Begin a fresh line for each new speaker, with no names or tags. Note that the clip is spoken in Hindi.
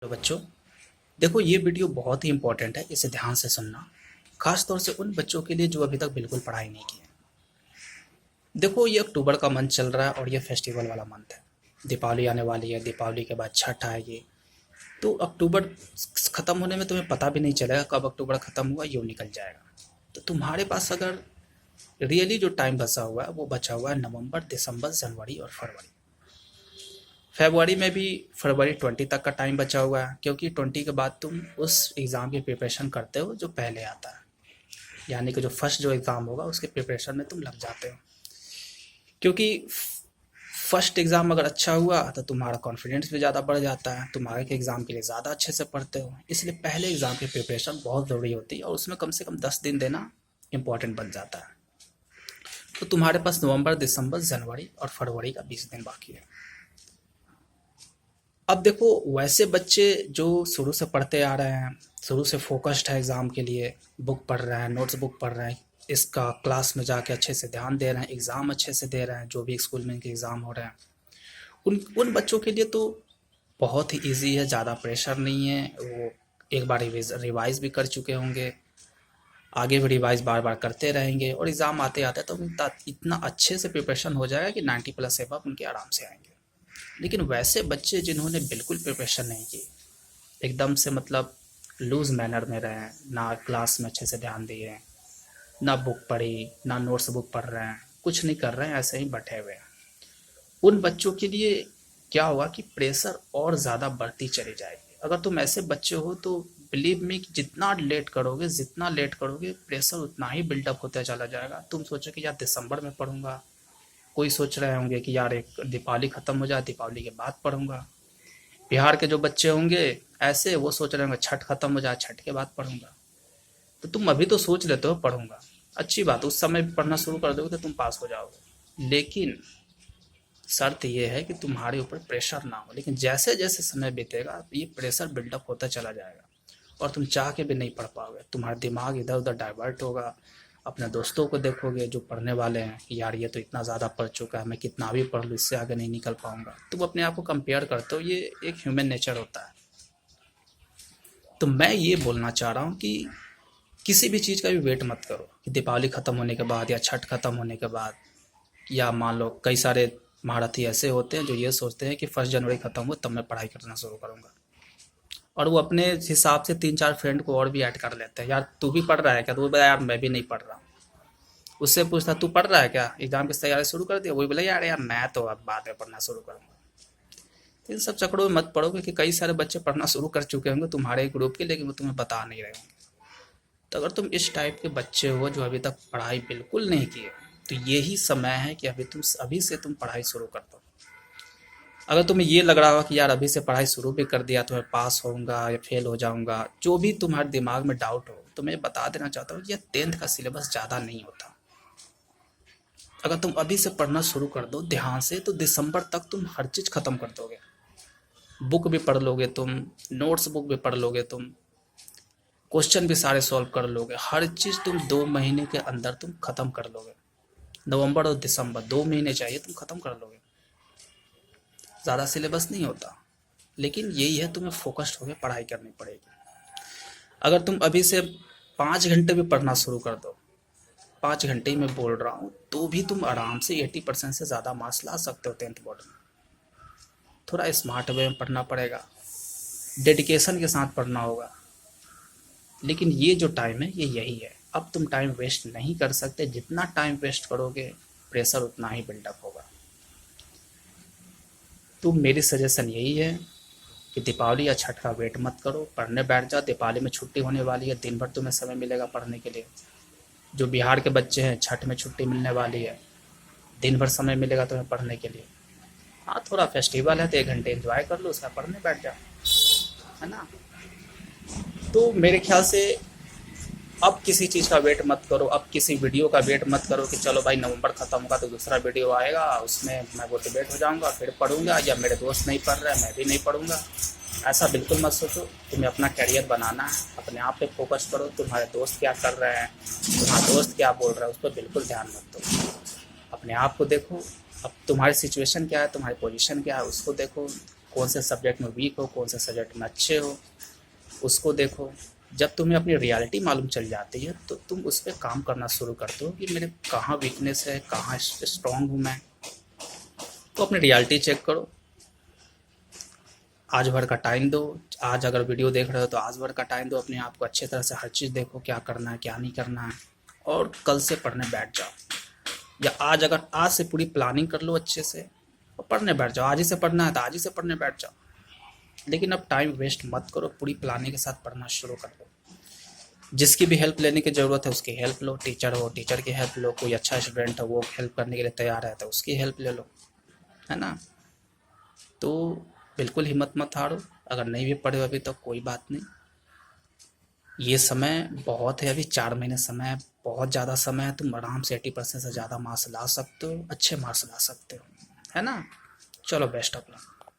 तो बच्चों, देखो ये वीडियो बहुत ही इंपॉर्टेंट है, इसे ध्यान से सुनना। खास तौर से उन बच्चों के लिए जो अभी तक बिल्कुल पढ़ाई नहीं की है। देखो, ये अक्टूबर का मंथ चल रहा है और ये फेस्टिवल वाला मंथ है। दीपावली आने वाली है, दीपावली के बाद छठ आएगी। तो अक्टूबर ख़त्म होने में तुम्हें पता भी नहीं चलेगा कब अक्टूबर ख़त्म हुआ, यूँ निकल जाएगा। तो तुम्हारे पास अगर रियली जो टाइम बचा हुआ है वो बचा हुआ है नवंबर, दिसंबर, जनवरी और फरवरी। फरवरी में भी फरवरी 20 तक का टाइम बचा हुआ है, क्योंकि 20 के बाद तुम उस एग्ज़ाम की प्रिपरेशन करते हो जो पहले आता है। यानी कि जो फर्स्ट जो एग्ज़ाम होगा उसके प्रिपरेशन में तुम लग जाते हो। क्योंकि फर्स्ट एग्ज़ाम अगर अच्छा हुआ तो तुम्हारा कॉन्फिडेंस भी ज़्यादा बढ़ जाता है, तुम आगे के एग्ज़ाम के लिए ज़्यादा अच्छे से पढ़ते हो। इसलिए पहले एग्ज़ाम की प्रिपरेशन बहुत ज़रूरी होती है और उसमें कम से कम 10 दिन देना इम्पॉर्टेंट बन जाता है। तो तुम्हारे पास नवंबर, दिसंबर, जनवरी और फरवरी का 20 दिन बाकी है। अब देखो, वैसे बच्चे जो शुरू से पढ़ते आ रहे हैं, शुरू से फोकस्ड है एग्ज़ाम के लिए, बुक पढ़ रहे हैं, नोट्स बुक पढ़ रहे हैं, इसका क्लास में जाके अच्छे से ध्यान दे रहे हैं, एग्ज़ाम अच्छे से दे रहे हैं, जो भी स्कूल में इनके एग्ज़ाम हो रहे हैं, उन उन बच्चों के लिए तो बहुत ही ईजी है, ज़्यादा प्रेशर नहीं है। वो एक बार रिवाइज़ भी कर चुके होंगे, आगे भी रिवाइज़ बार बार करते रहेंगे और एग्ज़ाम आते आते तो उनका इतना अच्छे से प्रिपरेशन हो जाएगा कि 90+ एबव उनके आराम से आएंगे। लेकिन वैसे बच्चे जिन्होंने बिल्कुल प्रिपरेशन नहीं की, एकदम से मतलब लूज़ मैनर में रहे हैं, ना क्लास में अच्छे से ध्यान दिए हैं, ना बुक पढ़ी, ना नोट्स बुक पढ़ रहे हैं, कुछ नहीं कर रहे हैं, ऐसे ही बैठे हुए हैं, उन बच्चों के लिए क्या होगा कि प्रेशर और ज़्यादा बढ़ती चली जाएगी। अगर तुम ऐसे बच्चे हो तो बिलीव मी कि जितना लेट करोगे प्रेशर उतना ही बिल्डअप होता चला जाएगा। तुम सोचो कि यार दिसंबर में पढ़ूंगा, कोई सोच रहे होंगे कि यार एक दीपावली ख़त्म हो जाए, दीपावली के बाद पढ़ूंगा। बिहार के जो बच्चे होंगे ऐसे, वो सोच रहे होंगे छठ ख़त्म हो जाए, छठ के बाद पढ़ूंगा। तो तुम अभी तो सोच लेते हो पढ़ूंगा, अच्छी बात, उस समय पढ़ना शुरू कर दोगे तो तुम पास हो जाओगे। लेकिन शर्त ये है कि तुम्हारे ऊपर प्रेशर ना हो। लेकिन जैसे जैसे समय बीतेगा ये प्रेशर बिल्डअप होता चला जाएगा और तुम चाह के भी नहीं पढ़ पाओगे। तुम्हारा दिमाग इधर उधर डाइवर्ट होगा, अपने दोस्तों को देखोगे जो पढ़ने वाले हैं कि यार ये तो इतना ज़्यादा पढ़ चुका है, मैं कितना भी पढ़ लूँ इससे आगे नहीं निकल पाऊंगा। तुम अपने आप को कंपेयर करते हो, ये एक ह्यूमन नेचर होता है। तो मैं ये बोलना चाह रहा हूँ कि किसी भी चीज़ का भी वेट मत करो कि दीपावली ख़त्म होने के बाद या छठ ख़त्म होने के बाद, या मान लो कई सारे महारथी ऐसे होते हैं जो ये सोचते हैं कि 1 जनवरी ख़त्म हो तब मैं पढ़ाई करना शुरू करूँगा, और वो अपने हिसाब से 3-4 फ्रेंड को और भी ऐड कर लेते हैं। यार तू भी पढ़ रहा है क्या? तो वो बोला यार मैं भी नहीं पढ़ रहा हूँ। उससे पूछता तू पढ़ रहा है क्या, एग्जाम की तैयारी शुरू कर दिया? वही बोला यार यार मैं तो अब बाद में पढ़ना शुरू करूँगा। इन सब चक्करों में मत पड़ो, क्योंकि कई सारे बच्चे पढ़ना शुरू कर चुके होंगे तुम्हारे ग्रुप के, लेकिन वो तुम्हें बता नहीं रहे होंगे। तो अगर तुम इस टाइप के बच्चे हो जो अभी तक पढ़ाई बिल्कुल नहीं की है, तो यही समय है कि अभी से तुम पढ़ाई शुरू कर दो। अगर तुम्हें ये लग रहा हो कि यार अभी से पढ़ाई शुरू भी कर दिया तो मैं पास होऊंगा या फेल हो जाऊंगा, जो भी तुम्हारे दिमाग में डाउट हो, तो मैं बता देना चाहता हूँ कि यह 10th का सिलेबस ज़्यादा नहीं होता। अगर तुम अभी से पढ़ना शुरू कर दो ध्यान से तो दिसंबर तक तुम हर चीज़ ख़त्म कर दोगे। बुक भी पढ़ लोगे तुम, नोट्स बुक भी पढ़ लोगे तुम, क्वेश्चन भी सारे सॉल्व कर लोगे, हर चीज़ तुम 2 महीने के अंदर तुम ख़त्म कर लोगे। नवंबर और दिसंबर 2 महीने चाहिए, तुम ख़त्म कर लोगे। ज़्यादा सिलेबस नहीं होता, लेकिन यही है तुम्हें फोकस्ड होकर पढ़ाई करनी पड़ेगी। अगर तुम अभी से 5 घंटे भी पढ़ना शुरू कर दो, 5 घंटे ही मैं बोल रहा हूँ, तो भी तुम आराम से 80% से ज़्यादा मार्क्स ला सकते हो 10th बोर्ड में। थोड़ा स्मार्ट वे में पढ़ना पड़ेगा, डेडिकेशन के साथ पढ़ना होगा। लेकिन ये जो टाइम है ये यही है, अब तुम टाइम वेस्ट नहीं कर सकते। जितना टाइम वेस्ट करोगे प्रेशर उतना ही बिल्डअप होगा। तो मेरी सजेशन यही है कि दीपावली या छठ का वेट मत करो, पढ़ने बैठ जाओ। दीपावली में छुट्टी होने वाली है, दिन भर तुम्हें समय मिलेगा पढ़ने के लिए। जो बिहार के बच्चे हैं छठ में छुट्टी मिलने वाली है, दिन भर समय मिलेगा तुम्हें पढ़ने के लिए। हाँ, थोड़ा फेस्टिवल है तो 1 घंटे एंजॉय कर लो, उसका पढ़ने बैठ जाओ, है ना। तो मेरे ख्याल से अब किसी चीज़ का वेट मत करो, अब किसी वीडियो का वेट मत करो कि चलो भाई नवंबर ख़त्म होगा तो दूसरा वीडियो आएगा उसमें मैं मोटिवेट हो जाऊंगा फिर पढ़ूंगा, या मेरे दोस्त नहीं पढ़ रहे हैं मैं भी नहीं पढ़ूंगा। ऐसा बिल्कुल मत सोचो। तुम्हें अपना करियर बनाना है, अपने आप पे फोकस करो। तुम्हारे दोस्त क्या कर रहे हैं, तुम्हारा दोस्त क्या बोल रहा है, उस पर बिल्कुल ध्यान मत दो। अपने आप को देखो, अब तुम्हारी सिचुएशन क्या है, तुम्हारी पोजीशन क्या है, उसको देखो। कौन से सब्जेक्ट में वीक हो, कौन से सब्जेक्ट में अच्छे हो, उसको देखो। जब तुम्हें अपनी रियलिटी मालूम चल जाती है तो तुम उस पर काम करना शुरू करते हो कि मेरे कहाँ वीकनेस है, कहाँ स्ट्रांग हूँ मैं। तो अपनी रियलिटी चेक करो, आज भर का टाइम दो। आज अगर वीडियो देख रहे हो तो आज भर का टाइम दो अपने आप को, अच्छे तरह से हर चीज़ देखो, क्या करना है क्या नहीं करना है, और कल से पढ़ने बैठ जाओ। या आज अगर आज से पूरी प्लानिंग कर लो अच्छे से और पढ़ने बैठ जाओ। आज ही से पढ़ना है तो आज ही से पढ़ने बैठ जाओ, लेकिन अब टाइम वेस्ट मत करो, पूरी प्लानिंग के साथ पढ़ना शुरू कर दो। जिसकी भी हेल्प लेने की ज़रूरत है उसकी हेल्प लो, टीचर हो टीचर की हेल्प लो, कोई अच्छा स्टूडेंट है वो हेल्प करने के लिए तैयार है तो उसकी हेल्प ले लो, है ना। तो बिल्कुल हिम्मत मत हारो। अगर नहीं भी पढ़े हो अभी तो कोई बात नहीं, ये समय बहुत है, अभी 4 महीने समय है, बहुत ज़्यादा समय है। तुम आराम से 80% से ज़्यादा मार्क्स ला सकते हो, अच्छे मार्क्स ला सकते हो, है ना। चलो बेस्ट ऑफ लक।